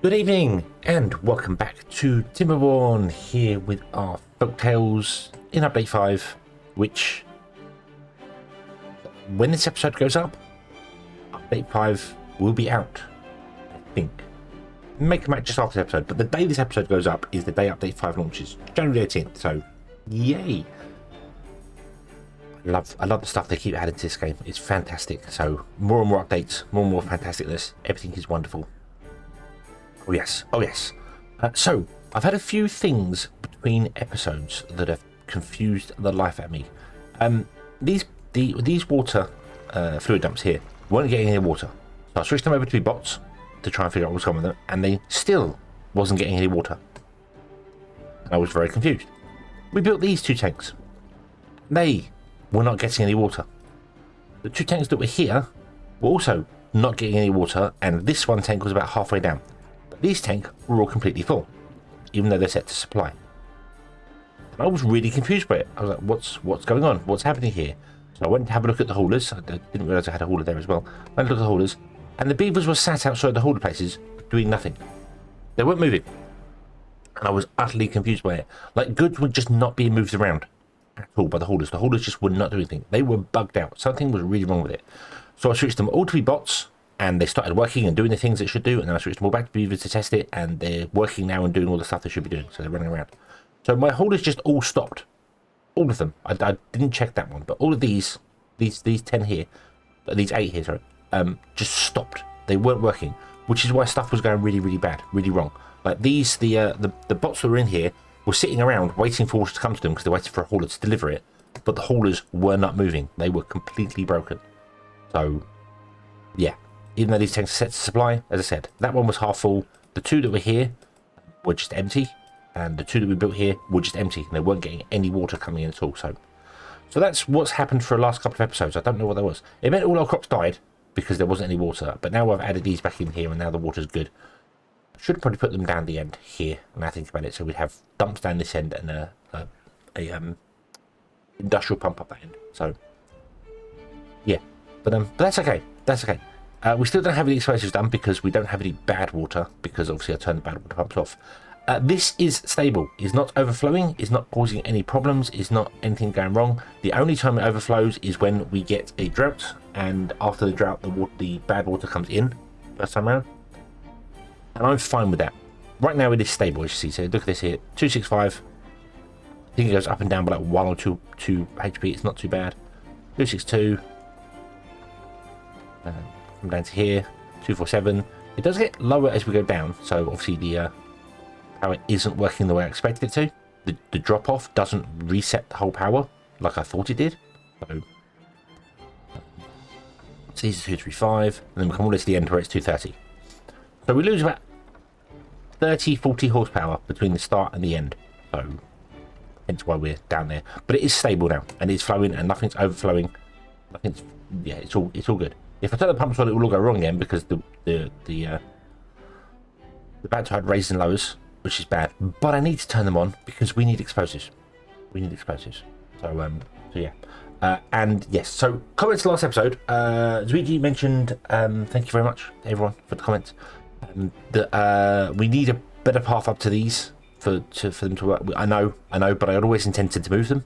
Good evening and welcome back to Timberborn here with our Folktails in update 5, which when this episode goes up, update 5 will be out, I think. Make them out just after the episode, but the day this episode goes up is the day update 5 launches, January 18th, so yay! I love the stuff they keep adding to this game. It's fantastic. So more and more updates, more and more fantasticness. Everything is wonderful. Oh yes, oh yes. So I've had a few things between episodes that have confused the life out of me. These water fluid dumps here weren't getting any water, so I switched them over to be bots to try and figure out what's going on with them, and they still wasn't getting any water. I was very confused. We built these two tanks. They were not getting any water. The two tanks that were here were also not getting any water, and this one tank was about halfway down. These tanks were all completely full, even though they're set to supply. And I was really confused by it. I was like, what's going on? What's happening here? So I went to have a look at the haulers. I didn't realise I had a hauler there as well. I went to look at the haulers, and the beavers were sat outside the hauler places doing nothing. They weren't moving. And I was utterly confused by it. Like, goods were just not being moved around at all by the haulers. The haulers just were not doing anything. They were bugged out. Something was really wrong with it. So I switched them all to be bots, and they started working and doing the things it should do, and then I switched them all back to Beavers to test it, and they're working now and doing all the stuff they should be doing, so they're running around. So my haulers just all stopped. All of them. I didn't check that one, but all of these 10 here, these 8 here, sorry, just stopped. They weren't working, which is why stuff was going really, really bad, really wrong. Like these, the bots that were in here were sitting around waiting for water to come to them because they waited for a hauler to deliver it, but the haulers were not moving. They were completely broken. So, yeah. Even though these tanks are set to supply, as I said, that one was half full. The two that were here were just empty, and the two that we built here were just empty, and they weren't getting any water coming in at all. So that's what's happened for the last couple of episodes. I don't know what that was. It meant all our crops died because there wasn't any water, but now I've added these back in here, and now the water's good. I should probably put them down the end here, when I think about it, so we'd have dumps down this end and a industrial pump up that end. So yeah, but that's okay. That's okay. We still don't have any explosives done because we don't have any bad water, because obviously I turned the bad water pumps off. This is stable, is not overflowing, is not causing any problems, is not anything going wrong. The only time it overflows is when we get a drought, and after the drought the bad water comes in first time around, and I'm fine with that. Right now it is stable, as you see. So look at this here, 265. I think it goes up and down by like 1 or 2 HP. It's not too bad. 262. Down to here, 247. It does get lower as we go down, so obviously the power isn't working the way I expected it to. The drop off doesn't reset the whole power like I thought it did. So these are 235, and then we come all the way to the end where it's 230. So we lose about 30-40 horsepower between the start and the end. So hence why we're down there. But it is stable now, and it's flowing, and nothing's overflowing. It's all good. If I turn the pumps on, it will all go wrong again because the battery had raised and lowers, which is bad. But I need to turn them on because we need explosives. We need explosives. So yeah. And yes, so comments last episode. Zwigi mentioned, thank you very much everyone for the comments. That we need a better path up to these for them to work. I know, but I had always intended to move them.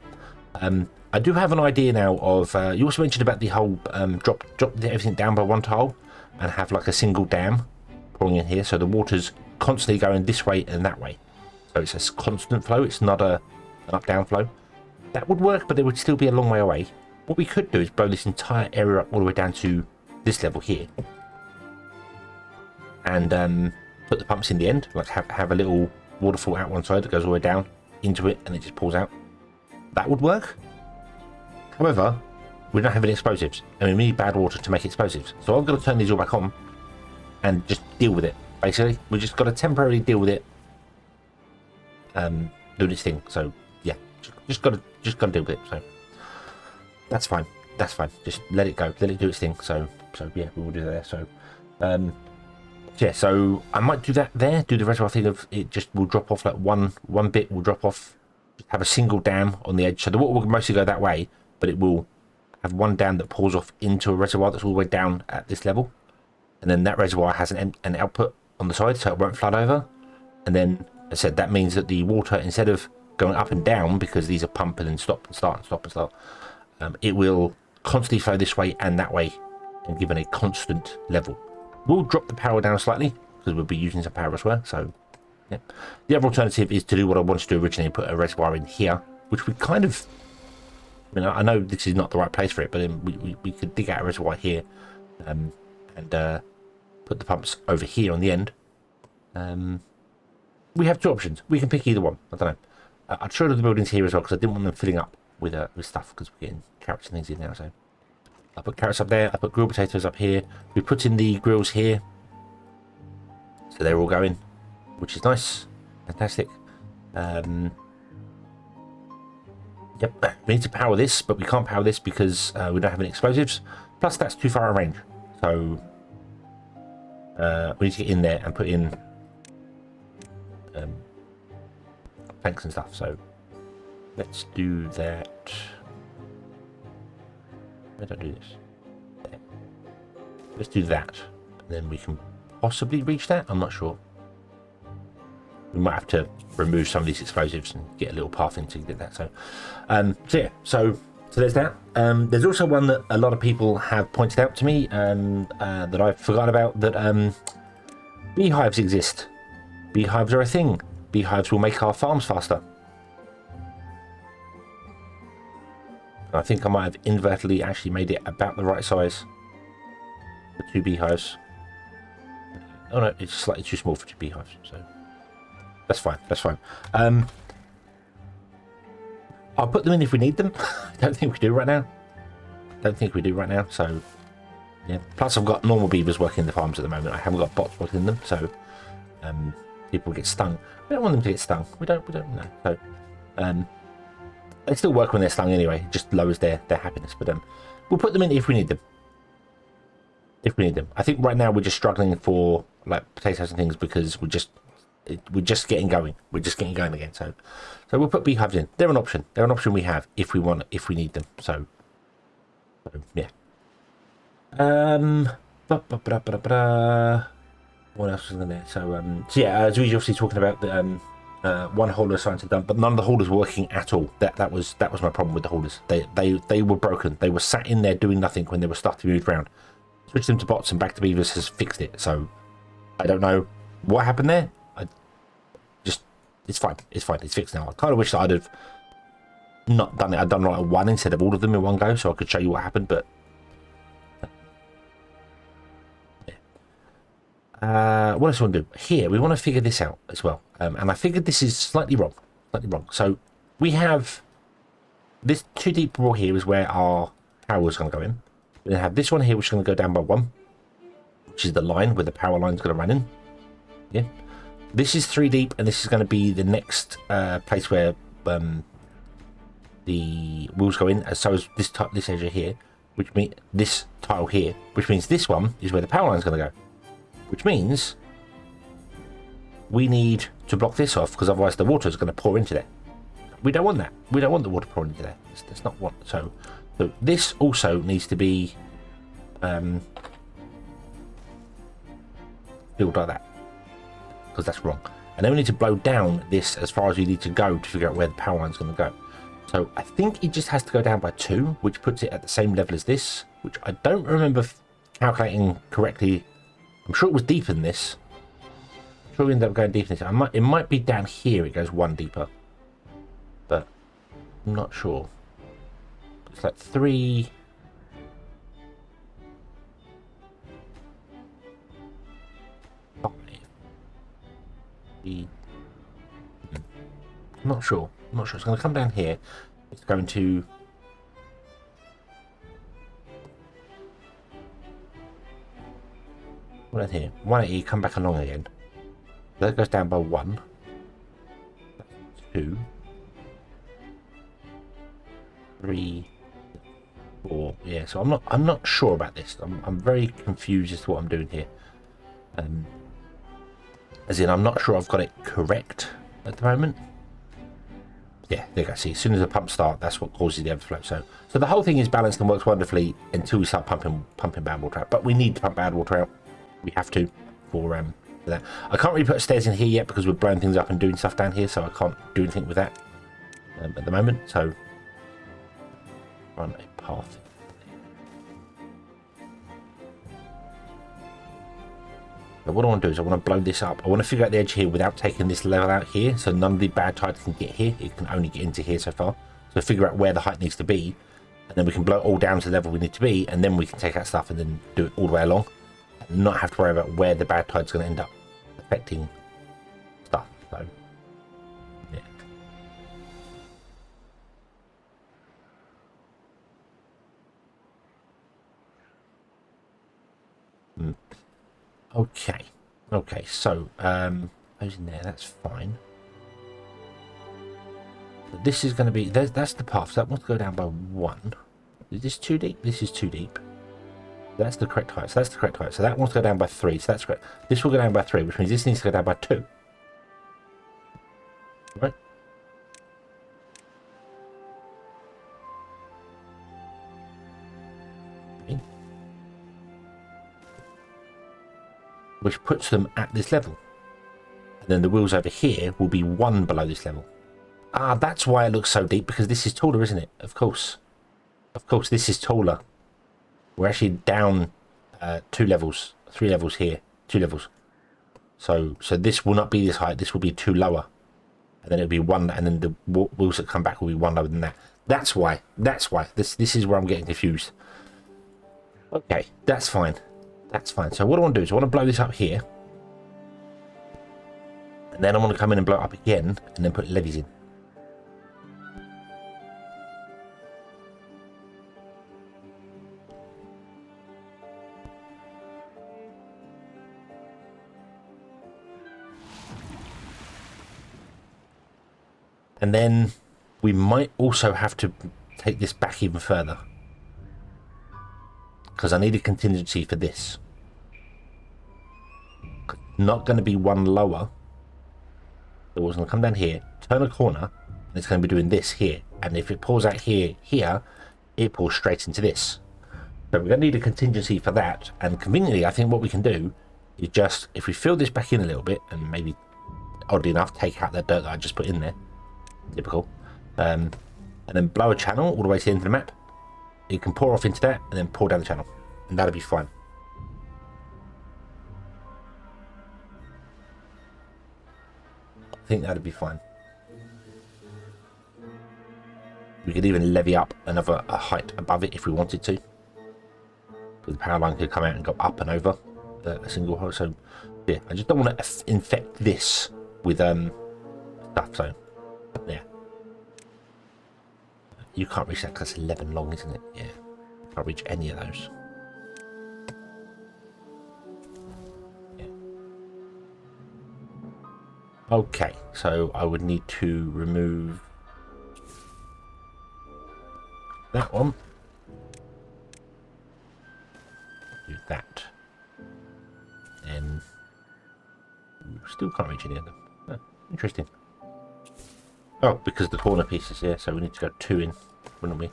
I do have an idea now of, you also mentioned about the whole drop everything down by one tile and have like a single dam pouring in here, so the water's constantly going this way and that way. So it's a constant flow, it's not an up-down flow. That would work, but it would still be a long way away. What we could do is blow this entire area up all the way down to this level here. And put the pumps in the end, like have a little waterfall out one side that goes all the way down into it and it just pours out. That would work. However, we don't have any explosives, and we need bad water to make explosives. So I've got to turn these all back on and just deal with it. Basically, we just got to temporarily deal with it, doing its thing. So yeah, just got to deal with it. So that's fine. That's fine. Just let it go. Let it do its thing. So yeah, we will do that there. So yeah, so I might do that there. Do the reservoir thing of it just will drop off like one bit will drop off. Just have a single dam on the edge, so the water will mostly go that way. But it will have one dam that pours off into a reservoir that's all the way down at this level, and then that reservoir has an output on the side so it won't flood over. And then, as I said, that means that the water, instead of going up and down, because these are pump and then stop and start and stop and start, it will constantly flow this way and that way, and given a constant level. We'll drop the power down slightly because we'll be using some power as well. So, yeah. The other alternative is to do what I wanted to do originally and put a reservoir in here, which we kind of, I mean, I know this is not the right place for it, but we could dig out a reservoir here, and put the pumps over here on the end. We have two options. We can pick either one. I don't know. I'd show the buildings here as well because I didn't want them filling up with stuff because we're getting carrots and things in now. So I put carrots up there. I put grilled potatoes up here. We put in the grills here, so they're all going, which is nice, fantastic. Yep, we need to power this, but we can't power this because we don't have any explosives. Plus, that's too far a range. So we need to get in there and put in tanks and stuff. So let's do that. Why don't I do this? There. Let's do that, and then we can possibly reach that. I'm not sure. We might have to remove some of these explosives and get a little path in to get that. So, so there's that. There's also one that a lot of people have pointed out to me, that I've forgotten about. That beehives exist. Beehives are a thing. Beehives will make our farms faster. I think I might have inadvertently actually made it about the right size for 2 beehives. Oh no, it's slightly too small for 2 beehives, so that's fine. That's fine. I'll put them in if we need them. I don't think we do right now. So yeah. Plus, I've got normal beavers working in the farms at the moment. I haven't got bots working in them, so people get stung. We don't want them to get stung. We don't know. So they still work when they're stung anyway. It just lowers their happiness. But we'll put them in if we need them. I think right now we're just struggling for like potatoes and things because we're just getting going. We're just getting going again. So we'll put beehives in. They're an option. They're an option we have if we need them. So yeah. What else was in there? So yeah, as we were obviously talking about the one hauler assigned to dump, but none of the haulers were working at all. That was my problem with the haulers. They were broken. They were sat in there doing nothing when there was stuff to move around. Switched them to bots and back to beavers has fixed it. So I don't know what happened there. It's fine. It's fixed now. I kind of wish that I'd have not done it. I'd done like one instead of all of them in one go, so I could show you what happened. But yeah. What else do we want to do? Here, we want to figure this out as well. And I figured this is slightly wrong. So we have this 2 deep wall here is where our power is going to go in. We have this one here, which is going to go down by 1, which is the line where the power line is going to run in. Yeah. This is 3 deep, and this is going to be the next place where the wheels go in. So is this edge here, which means this tile here, which means this one is where the power line is going to go. Which means we need to block this off because otherwise the water is going to pour into there. We don't want that. We don't want the water pouring into there. That's not what. So this also needs to be filled like that because that's wrong. And then we need to blow down this as far as we need to go to figure out where the power line is going to go. So I think it just has to go down by 2, which puts it at the same level as this, which I don't remember calculating correctly. I'm sure it was deeper than this. I'm sure we ended up going deeper than this. It might be down here. It goes 1 deeper, but I'm not sure. It's like 3. I'm not sure. It's going to come down here. It's going to. Right here, 180, come back along again. That goes down by 1, 2, 3, 4. Yeah, so I'm not sure about this. I'm very confused as to what I'm doing here. As in, I'm not sure I've got it correct at the moment. Yeah, there you go. See, as soon as the pumps start, that's what causes the overflow. So the whole thing is balanced and works wonderfully until we start pumping bad water out. But we need to pump bad water out. We have to for that. I can't really put stairs in here yet because we're blowing things up and doing stuff down here, so I can't do anything with that at the moment. So run a path. But what I want to do is I want to blow this up. I want to figure out the edge here without taking this level out here, so none of the bad tides can get here. It can only get into here so far. So figure out where the height needs to be, and then we can blow it all down to the level we need to be, and then we can take out stuff and then do it all the way along, and not have to worry about where the bad tide's going to end up affecting stuff. So yeah. Okay, so those in there, that's fine. But this is going to be, that's the path, so that wants to go down by 1. Is this too deep? This is too deep. That's the correct height, so that's the correct height. So that wants to go down by 3, so that's correct. This will go down by 3, which means this needs to go down by 2. Right? Which puts them at this level. And then the wheels over here will be 1 below this level. Ah, that's why it looks so deep, because this is taller, isn't it? Of course. Of course, this is taller. We're actually down 2 levels, 3 levels here, 2 levels. So this will not be this height, this will be 2 lower. And then it'll be 1, and then the wheels that come back will be 1 lower than that. That's why. This is where I'm getting confused. Okay, that's fine. That's fine. So what I want to do is I want to blow this up here. And then I want to come in and blow it up again and then put levees in. And then we might also have to take this back even further, because I need a contingency for this. Not going to be 1 lower. It was going to come down here, turn a corner, and it's going to be doing this here. And if it pours out here, it pours straight into this. So we're going to need a contingency for that. And conveniently, I think what we can do is just, if we fill this back in a little bit, and maybe, oddly enough, take out that dirt that I just put in there. Typical. And then blow a channel all the way to the end of the map. You can pour off into that and then pour down the channel, and that'll be fine. I think that'd be fine. We could even levy up another height above it if we wanted to, because the power line could come out and go up and over a single hole. So yeah, I just don't want to infect this with stuff. So yeah. You can't reach that because it's 11 long, isn't it? Yeah. Can't reach any of those. Yeah. Okay, so I would need to remove that one. Do that. And still can't reach any of them. Oh, interesting. Oh, because the corner pieces here, so we need to go 2 in, wouldn't we?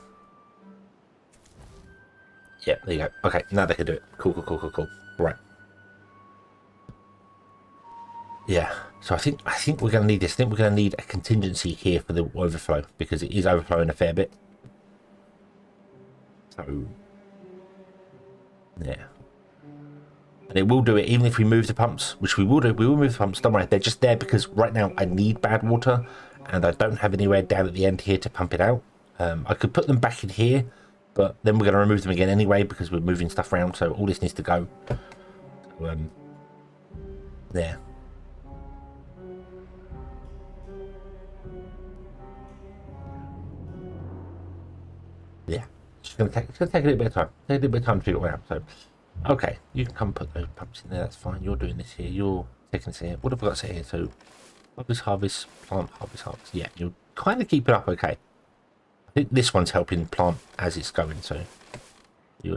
Yeah, there you go. Okay, now they can do it. Cool. Right. Yeah, so I think we're going to need this. I think we're going to need a contingency here for the overflow, because it is overflowing a fair bit. So, yeah. And it will do it even if we move the pumps, which we will do. We will move the pumps, don't worry. They're just there because right now I need Badwater, and I don't have anywhere down at the end here to pump it out. I could put them back in here, but then we're going to remove them again anyway because we're moving stuff around, so all this needs to go. So, there. Yeah, it's going to take a little bit of time. Take a little bit of time to figure it out. So, okay, you can come put those pumps in there. That's fine. You're doing this here. You're taking this here. What have I got to say here? So, harvest, plant, harvest. Yeah, you'll kind of keep it up okay. I think this one's helping plant as it's going. So,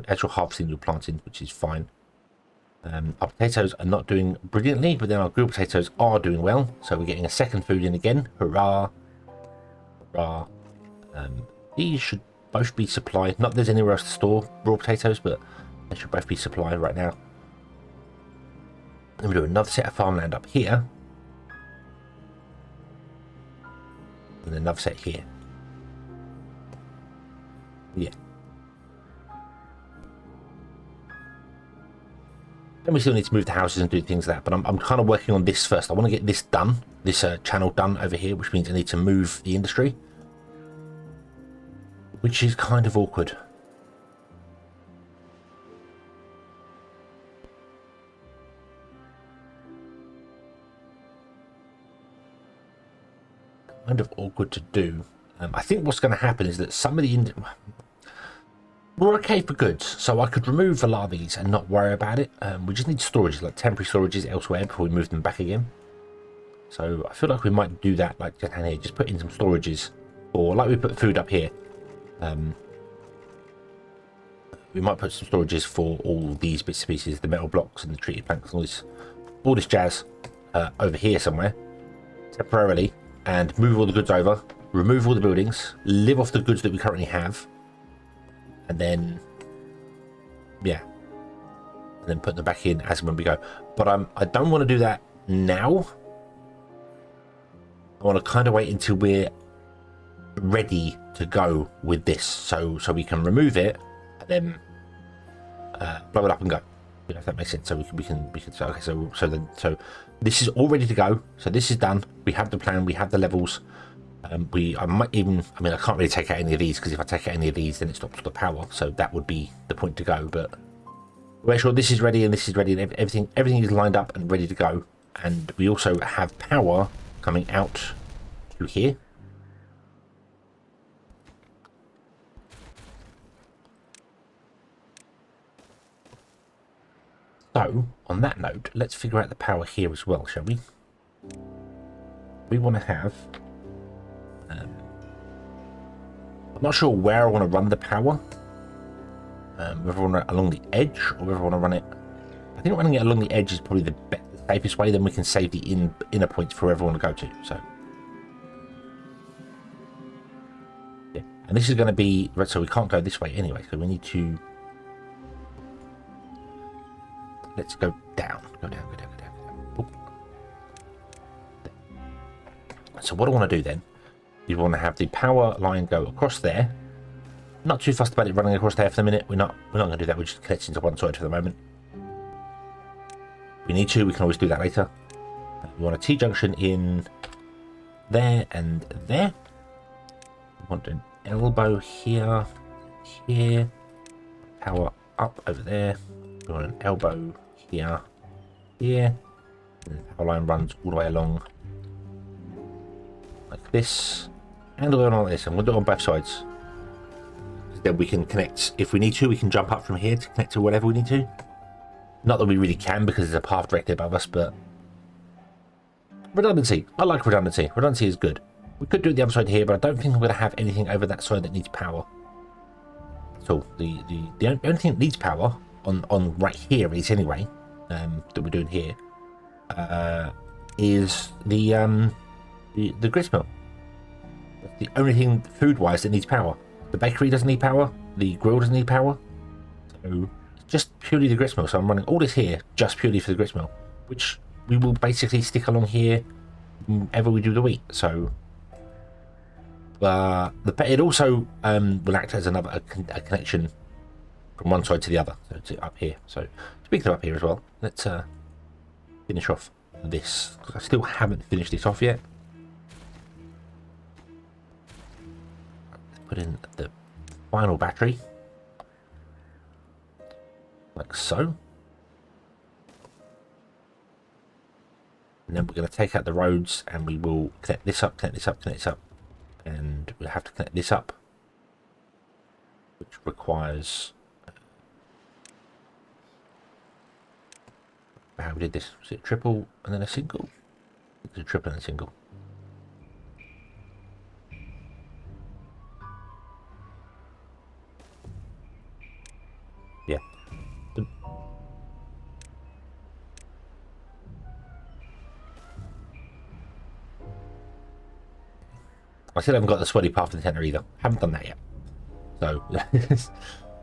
as you're harvesting, you're planting, which is fine. Our potatoes are not doing brilliantly, but then our grilled potatoes are doing well. So we're getting a second food in again. Hurrah! Hurrah! These should both be supplied. Not that there's anywhere else to store raw potatoes, but they should both be supplied right now. Then we do another set of farmland up here. And another set here. Yeah. Then we still need to move the houses and do things like that, but I'm kind of working on this first. I want to get this done, this channel done over here, which means I need to move the industry, which is kind of awkward. Kind of awkward to do. I think what's going to happen is that some of the we're okay for goods, so I could remove a lot of these and not worry about it. We just need storage, like temporary storages elsewhere before we move them back again. So I feel like we might do that, like just down here, just put in some storages, or like we put food up here. We might put some storages for all these bits and pieces, the metal blocks and the treated planks, and all this jazz over here somewhere, temporarily, and move all the goods over, remove all the buildings, live off the goods that we currently have. And then, yeah, and then put them back in as and when we go. But I don't want to do that now. I want to kind of wait until we're ready to go with this, so we can remove it and then blow it up and go. You know, if that makes sense. So we can say, okay, so this is all ready to go. So this is done. We have the plan. We have the levels. I might even, I mean, I can't really take out any of these, because if I take out any of these, then it stops the power. So that would be the point to go. But make sure this is ready and this is ready, and everything is lined up and ready to go. And we also have power coming out to here. So on that note, let's figure out the power here as well, shall we? We want to have. I'm not sure where I want to run the power. Whether I want it along the edge or whether I want to run it. I think running it along the edge is probably the safest way. Then we can save the inner points for wherever I want to go to. So, yeah, and this is going to be right. So we can't go this way anyway. So we need to. Let's go down. Go down. Go down. Go down. Go down. So what I want to do then. You want to have the power line go across there. Not too fussed about it running across there for the minute. We're not going to do that. We're just connecting to one side for the moment. If we need to, we can always do that later. We want a T-junction in there and there. We want an elbow here, here. Power up over there. We want an elbow here, here. And the power line runs all the way along like this. And we're on this, and we'll do it on both sides. Then we can connect, if we need to, we can jump up from here to connect to whatever we need to. Not that we really can, because there's a path directly above us, but redundancy. I like redundancy. Redundancy is good. We could do it the other side here, but I don't think I'm going to have anything over that side that needs power. So the only thing that needs power on right here, at least anyway, that we're doing here, is the grist mill. That's the only thing food-wise that needs power. The bakery doesn't need power. The grill doesn't need power. So it's just purely the grist mill. So I'm running all this here just purely for the grist mill, which we will basically stick along here whenever we do the wheat. So it also will act as a connection from one side to the other. So it's up here. So speaking of up here as well, let's finish off this, because I still haven't finished this off yet. Put in the final battery, like so. And then we're going to take out the roads, and we will connect this up, connect this up, connect this up. And we'll have to connect this up, which requires... how we did this. Was it triple and then a single? It's a triple and a single. Yeah. I still haven't got the sweaty path in the center either. Haven't done that yet. So,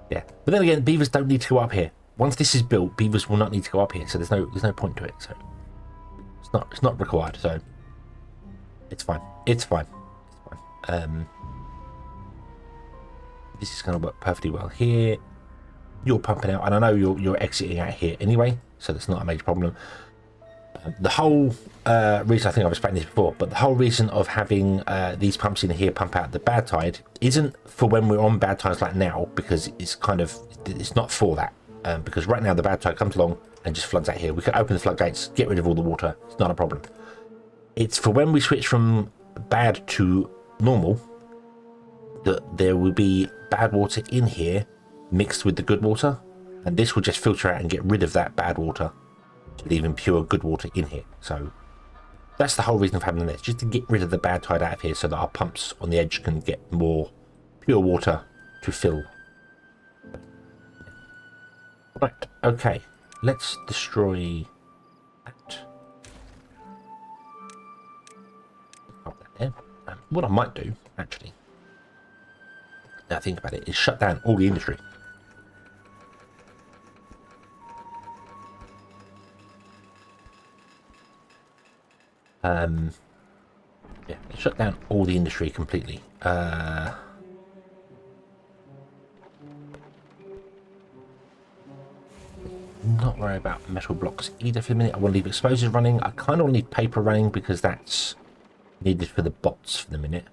yeah. But then again, beavers don't need to go up here. once this is built, beavers will not need to go up here, so there's no point to it. So it's not required. So it's fine. It's fine. It's fine. This is going to work perfectly well here. You're pumping out, and I know you're exiting out here anyway, so that's not a major problem. The whole reason, I think I've explained this before, but the whole reason of having these pumps in here pump out the bad tide isn't for when we're on bad tides like now, because it's not for that. Because right now the bad tide comes along and just floods out here. We can open the floodgates, get rid of all the water. It's not a problem. It's for when we switch from bad to normal that there will be bad water in here mixed with the good water, and this will just filter out and get rid of that bad water, leaving pure good water in here. So that's the whole reason of having this, just to get rid of the bad tide out of here so that our pumps on the edge can get more pure water to fill. Right, okay, let's destroy that. Pop that there. What I might do, actually, now I think about it, is shut down all the industry. Yeah, shut down all the industry completely. Not worry about metal blocks either for the minute. I want to leave explosives running. I kind of need paper running because that's needed for the bots for the minute.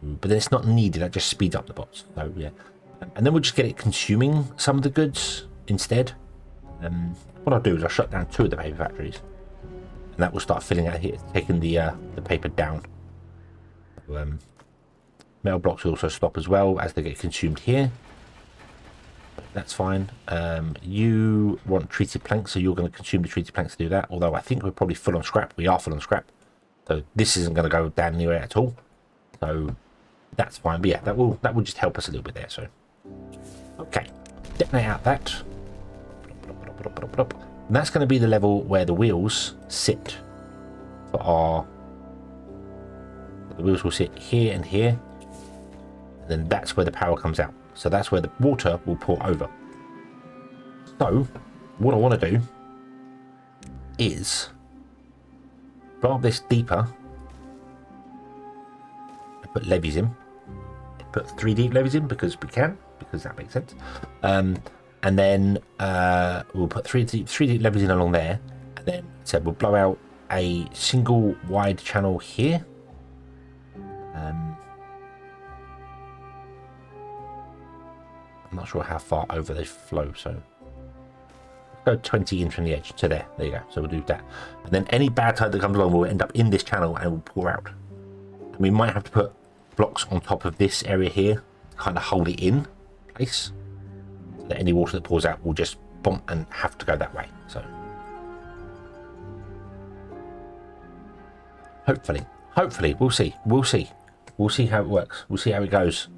But then it's not needed. That just speeds up the bots. So yeah, and then we'll just get it consuming some of the goods instead. What I'll do is I'll shut down 2 of the paper factories. And that will start filling out here, taking the paper down. Metal blocks will also stop as well as they get consumed here. That's fine. You want treated planks, so you're going to consume the treated planks to do that. Although I think we're probably full on scrap. We are full on scrap. So this isn't going to go down anywhere at all. So that's fine. But yeah, that will just help us a little bit there. So okay, detonate out that. And that's going to be the level where the wheels sit for our... The wheels will sit here and here. And then that's where the power comes out. So that's where the water will pour over. So what I want to do is blow up this deeper and put levees in. Put 3 deep levees in because we can, because that makes sense. And then we'll put 3 deep levees in along there, and then so we'll blow out a single wide channel here. I'm not sure how far over they flow, so go 20 in from the edge to there. There you go. So we'll do that, and then any bad tide that comes along will end up in this channel and will pour out. And we might have to put blocks on top of this area here, to kind of hold it in place. That any water that pours out will just bump and have to go that way. So hopefully we'll see how it works. We'll see how it goes.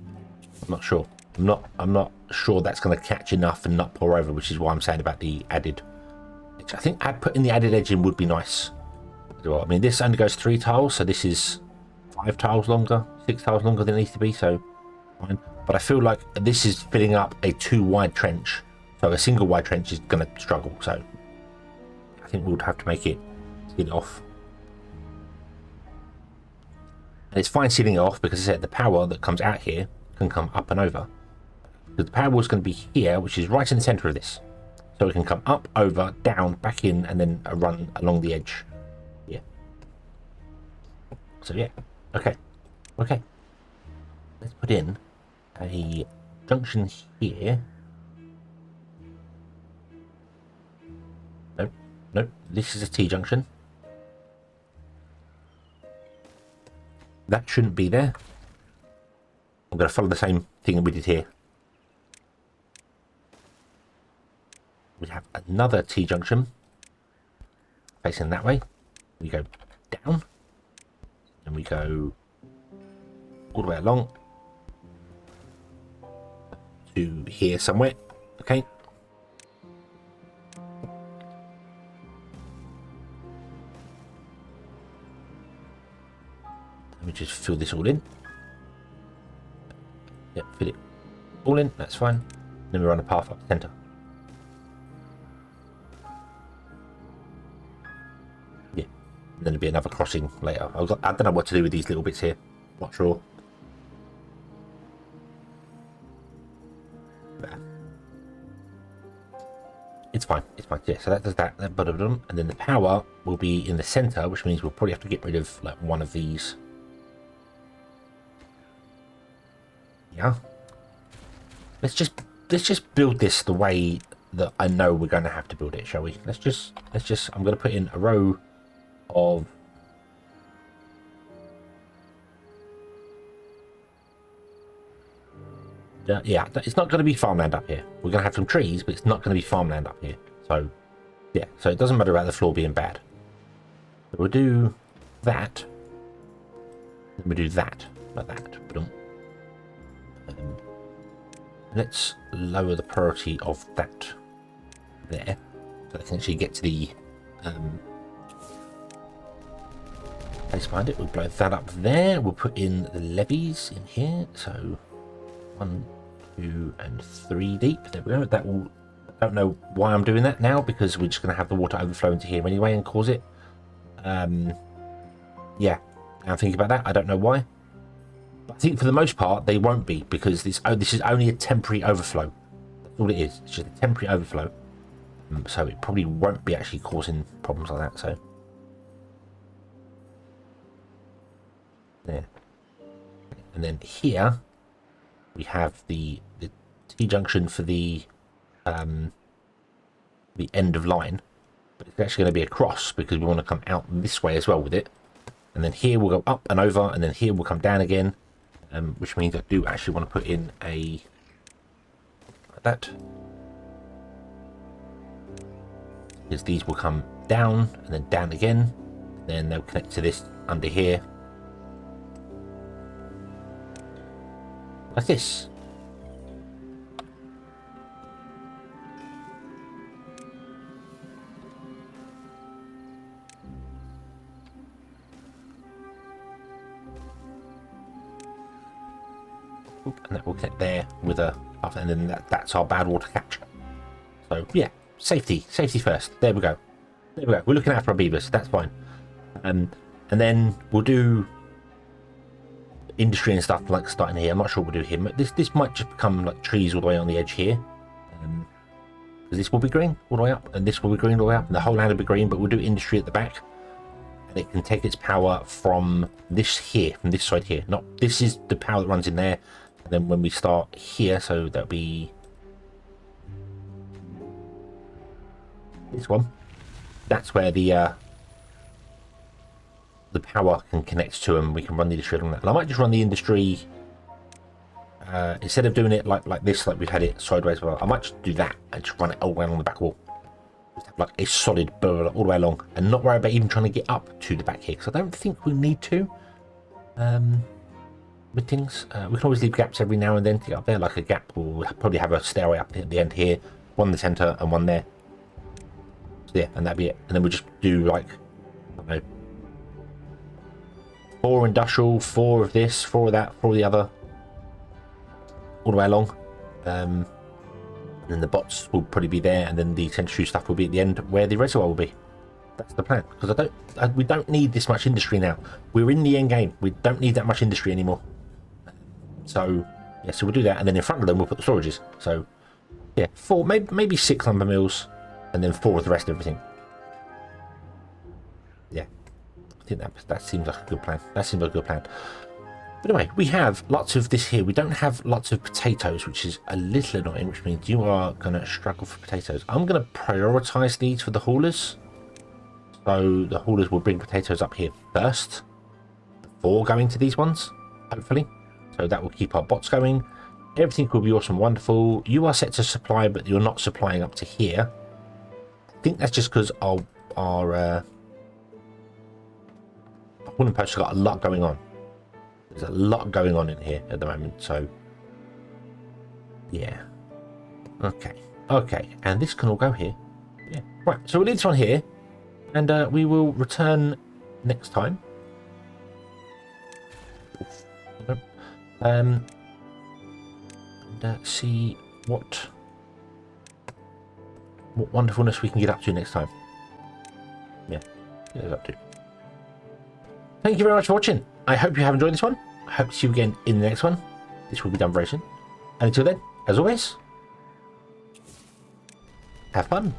I'm not sure. I'm not sure that's going to catch enough and not pour over, which is why I'm saying about the added edge. I think putting the added edge in would be nice. I mean, this only goes 3 tiles, so this is 5 tiles longer, 6 tiles longer than it needs to be, so fine. But I feel like this is filling up a 2 wide trench, so a single wide trench is going to struggle. So I think we'll have to make it seal it off. And it's fine sealing it off because I said the power that comes out here can come up and over. So the power is going to be here, which is right in the center of this. So it can come up, over, down, back in, and then run along the edge. Yeah. So yeah. Okay. Let's put in a junction here. Nope. This is a T junction. That shouldn't be there. I'm going to follow the same thing that we did here. We have another T junction facing that way. We go down, and we go all the way along to here somewhere. Okay. Let me just fill this all in. Yep, fill it all in. That's fine. Then we run a path up the center. And then there'll be another crossing later. I don't know what to do with these little bits here. Not sure. There. It's fine. It's fine. Yeah, so that does that. And then the power will be in the center, which means we'll probably have to get rid of like one of these. Yeah. Let's just build this the way that I know we're going to have to build it, shall we? Let's just I'm going to put in a row of yeah, it's not going to be farmland up here. We're going to have some trees, but it's not going to be farmland up here. So yeah, so it doesn't matter about the floor being bad. So we'll do that. Then we'll do that like that. Let's lower the priority of that there, so they can actually get to the place behind it. We'll blow that up there. We'll put in the levees in here. So 1, 2, and 3 deep. There we go. That will. I don't know why I'm doing that now, because we're just going to have the water overflow into here anyway and cause it. Yeah, now thinking about that, I don't know why. But I think for the most part they won't be, because this is only a temporary overflow. That's all it is. It's just a temporary overflow. So it probably won't be actually causing problems like that. So there. And then here we have the T-junction for the end of line, but it's actually going to be a cross because we want to come out this way as well with it. And then here we'll go up and over, and then here we'll come down again, which means I do actually want to put in a like that, because these will come down and then down again, then they'll connect to this under here like this. And that will connect there with a, and then that's our Badwater catch. So yeah, safety first. There we go. We're looking after our beavers. That's fine. And then we'll do industry and stuff like starting here. I'm not sure what we'll do here. This might just become like trees all the way on the edge here. Because this will be green all the way up, and this will be green all the way up, and the whole land will be green. But we'll do industry at the back, and it can take its power from this here, from this side here. Not this is the power that runs in there. And then when we start here, so that'll be this one. That's where the power can connect to, and we can run the industry along that. And I might just run the industry instead of doing it like this, like we've had it sideways. Well, I might just do that and just run it all the way along the back wall, just have like a solid all the way along, and not worry about even trying to get up to the back here, because I don't think we need to. With things, we can always leave gaps every now and then to get up there, like a gap. We'll probably have a stairway up at the end here, one in the center and one there. So yeah, and that'd be it. And then we'll just do like, I don't know, 4 industrial, 4 of this, 4 of that, 4 of the other, all the way along. And then the bots will probably be there, and then the century stuff will be at the end where the reservoir will be. That's the plan, because we don't need this much industry now. We're in the end game. We don't need that much industry anymore. So yeah, so we'll do that, and then in front of them we'll put the storages. So yeah, 4, maybe 6 lumber mills, and then 4 with the rest of everything. Yeah, I think that seems like a good plan. That seems like a good plan. But anyway, we have lots of this here. We don't have lots of potatoes, which is a little annoying, which means you are going to struggle for potatoes. I'm going to prioritize these for the haulers. So the haulers will bring potatoes up here first before going to these ones, hopefully. So that will keep our bots going. Everything will be awesome, wonderful. You are set to supply, but you're not supplying up to here. I think that's just because our wooden posts have got a lot going on. There's a lot going on in here at the moment. So yeah. Okay. And this can all go here. Yeah. Right. So we'll leave this one here. And we will return next time. And see what wonderfulness we can get up to next time. Yeah, get it up to. thank you very much for watching. I hope you have enjoyed this one. I hope to see you again in the next one. This will be done very soon. And until then, as always, have fun.